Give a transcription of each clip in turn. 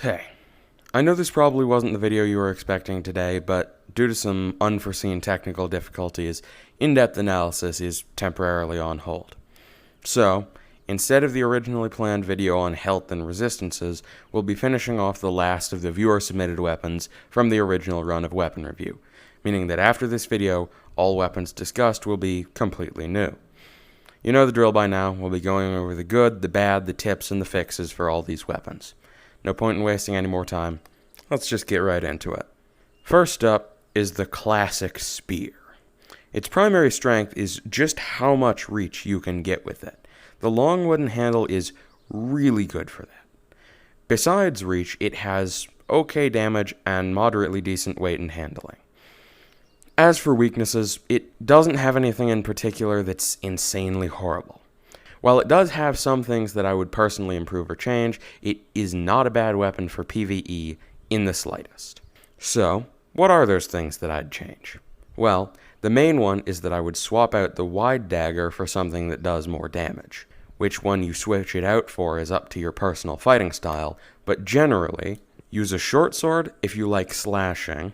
Hey, I know this probably wasn't the video you were expecting today, but due to some unforeseen technical difficulties, in-depth analysis is temporarily on hold. So, instead of the originally planned video on health and resistances, we'll be finishing off the last of the viewer-submitted weapons from the original run of Weapon Review, meaning that after this video, all weapons discussed will be completely new. You know the drill by now. We'll be going over the good, the bad, the tips, and the fixes for all these weapons. No point in wasting any more time. Let's just get right into it. First up is the classic spear. Its primary strength is just how much reach you can get with it. The long wooden handle is really good for that. Besides reach, it has okay damage and moderately decent weight and handling. As for weaknesses, it doesn't have anything in particular that's insanely horrible. While it does have some things that I would personally improve or change, it is not a bad weapon for PvE in the slightest. So, what are those things that I'd change? Well, the main one is that I would swap out the wide dagger for something that does more damage. Which one you switch it out for is up to your personal fighting style, but generally, use a short sword if you like slashing,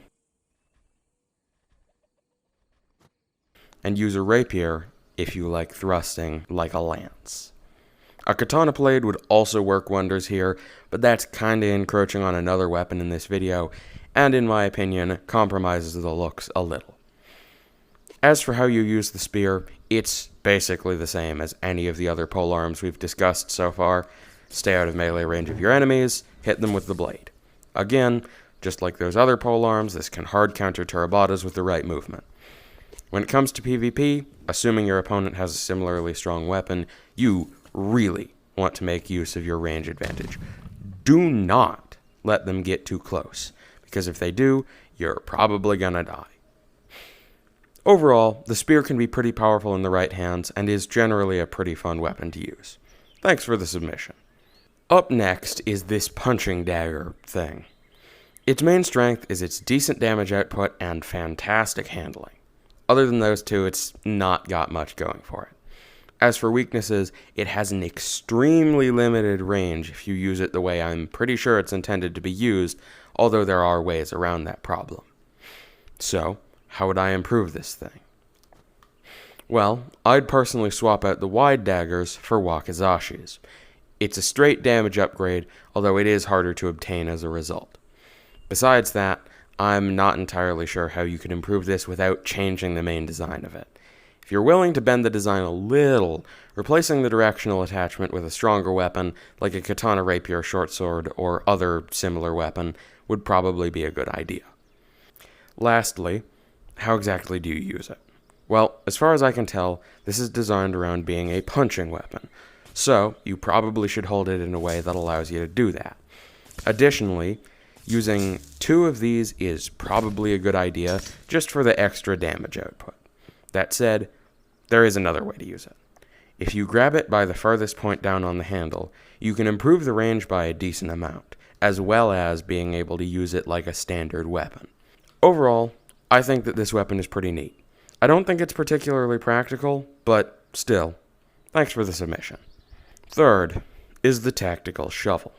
and use a rapier if you like thrusting like a lance. A katana blade would also work wonders here, but that's kinda encroaching on another weapon in this video, and in my opinion, compromises the looks a little. As for how you use the spear, it's basically the same as any of the other polearms we've discussed so far. Stay out of melee range of your enemies, hit them with the blade. Again, just like those other polearms, this can hard counter Turabatas with the right movement. When it comes to PvP, assuming your opponent has a similarly strong weapon, you really want to make use of your range advantage. Do not let them get too close, because if they do, you're probably gonna die. Overall, the spear can be pretty powerful in the right hands and is generally a pretty fun weapon to use. Thanks for the submission. Up next is this punching dagger thing. Its main strength is its decent damage output and fantastic handling. Other than those two, it's not got much going for it. As for weaknesses, it has an extremely limited range if you use it the way I'm pretty sure it's intended to be used, although there are ways around that problem. So, how would I improve this thing? Well, I'd personally swap out the wide daggers for wakizashis. It's a straight damage upgrade, although it is harder to obtain as a result. Besides that, I'm not entirely sure how you could improve this without changing the main design of it. If you're willing to bend the design a little, replacing the directional attachment with a stronger weapon, like a katana, rapier, short sword, or other similar weapon, would probably be a good idea. Lastly, how exactly do you use it? Well, as far as I can tell, this is designed around being a punching weapon, so you probably should hold it in a way that allows you to do that. Additionally, using 2 of these is probably a good idea, just for the extra damage output. That said, there is another way to use it. If you grab it by the farthest point down on the handle, you can improve the range by a decent amount, as well as being able to use it like a standard weapon. Overall, I think that this weapon is pretty neat. I don't think it's particularly practical, but still, thanks for the submission. Third is the tactical shovel.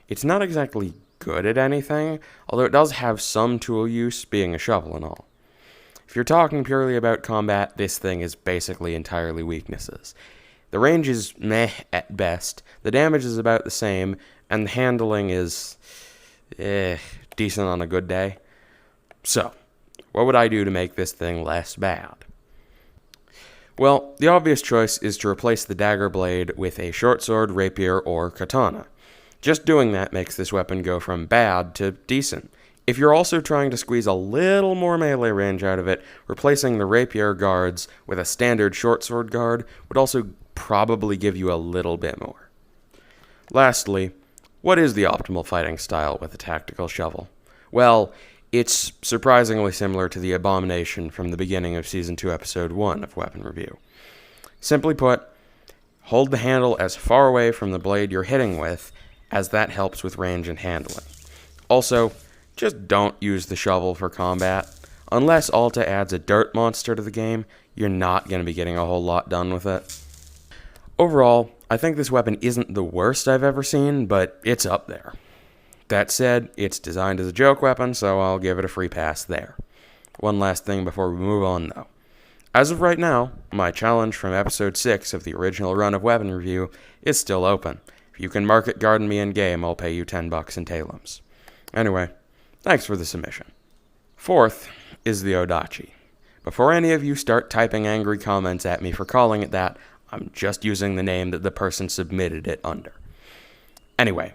It's not exactly good at anything, although it does have some tool use, being a shovel and all. If you're talking purely about combat, this thing is basically entirely weaknesses. The range is meh at best, the damage is about the same, and the handling is decent on a good day. So, what would I do to make this thing less bad? Well, the obvious choice is to replace the dagger blade with a short sword, rapier, or katana. Just doing that makes this weapon go from bad to decent. If you're also trying to squeeze a little more melee range out of it, replacing the rapier guards with a standard short sword guard would also probably give you a little bit more. Lastly, what is the optimal fighting style with a tactical shovel? Well, it's surprisingly similar to the abomination from the beginning of Season 2, Episode 1 of Weapon Review. Simply put, hold the handle as far away from the blade you're hitting with, as that helps with range and handling. Also, just don't use the shovel for combat. Unless Alta adds a dirt monster to the game, you're not going to be getting a whole lot done with it. Overall, I think this weapon isn't the worst I've ever seen, but it's up there. That said, it's designed as a joke weapon, so I'll give it a free pass there. One last thing before we move on, though. As of right now, my challenge from episode 6 of the original run of Weapon Review is still open. If you can market garden me in-game, I'll pay you $10 in Talums. Anyway, thanks for the submission. Fourth is the Odachi. Before any of you start typing angry comments at me for calling it that, I'm just using the name that the person submitted it under. Anyway,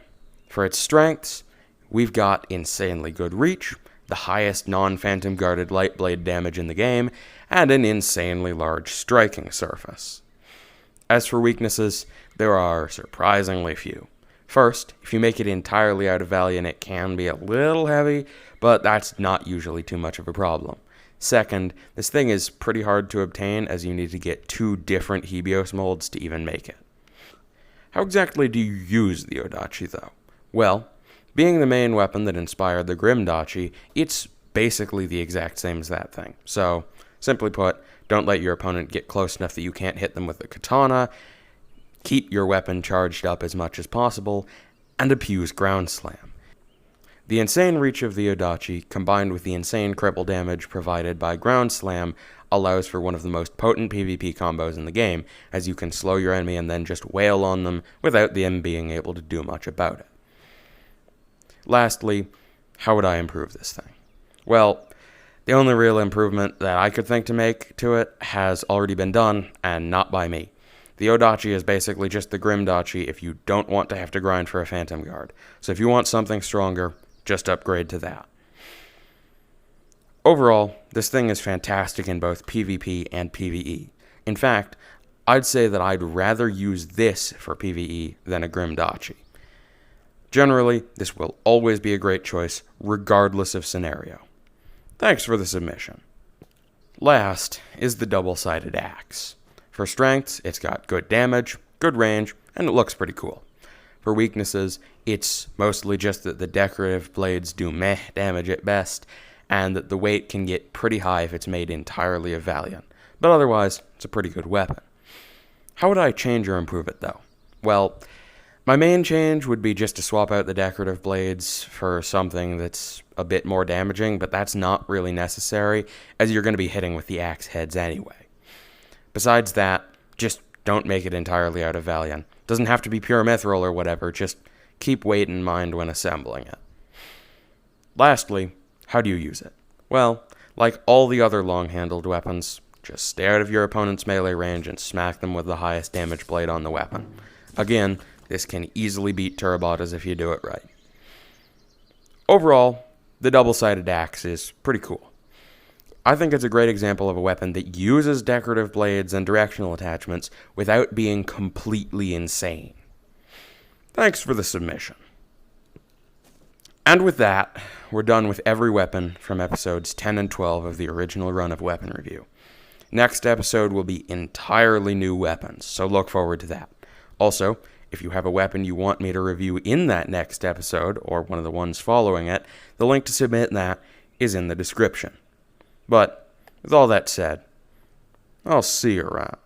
for its strengths, we've got insanely good reach, the highest non-phantom guarded light blade damage in the game, and an insanely large striking surface. As for weaknesses, there are surprisingly few. First, if you make it entirely out of Valiant, it can be a little heavy, but that's not usually too much of a problem. Second, this thing is pretty hard to obtain as you need to get 2 different Hebios molds to even make it. How exactly do you use the Odachi, though? Well, being the main weapon that inspired the Grimdachi, it's basically the exact same as that thing. So, simply put, don't let your opponent get close enough that you can't hit them with the katana, keep your weapon charged up as much as possible, and abuse ground slam. The insane reach of the Odachi, combined with the insane cripple damage provided by ground slam, allows for one of the most potent PvP combos in the game, as you can slow your enemy and then just wail on them without them being able to do much about it. Lastly, how would I improve this thing? Well, the only real improvement that I could think to make to it has already been done, and not by me. The Odachi is basically just the Grimdachi if you don't want to have to grind for a Phantom Guard. So if you want something stronger, just upgrade to that. Overall, this thing is fantastic in both PvP and PvE. In fact, I'd say that I'd rather use this for PvE than a Grimdachi. Generally, this will always be a great choice, regardless of scenario. Thanks for the submission. Last is the double-sided axe. For strengths, it's got good damage, good range, and it looks pretty cool. For weaknesses, it's mostly just that the decorative blades do meh damage at best, and that the weight can get pretty high if it's made entirely of Valiant. But otherwise, it's a pretty good weapon. How would I change or improve it, though? Well, my main change would be just to swap out the decorative blades for something that's a bit more damaging, but that's not really necessary, as you're going to be hitting with the axe heads anyway. Besides that, just don't make it entirely out of Valiant. Doesn't have to be pure mithril or whatever, just keep weight in mind when assembling it. Lastly, how do you use it? Well, like all the other long-handled weapons, just stay out of your opponent's melee range and smack them with the highest damage blade on the weapon. Again, this can easily beat Turbotas if you do it right. Overall, the double-sided axe is pretty cool. I think it's a great example of a weapon that uses decorative blades and directional attachments without being completely insane. Thanks for the submission. And with that, we're done with every weapon from episodes 10 and 12 of the original run of Weapon Review. Next episode will be entirely new weapons, so look forward to that. Also, if you have a weapon you want me to review in that next episode, or one of the ones following it, the link to submit that is in the description. But, with all that said, I'll see you around.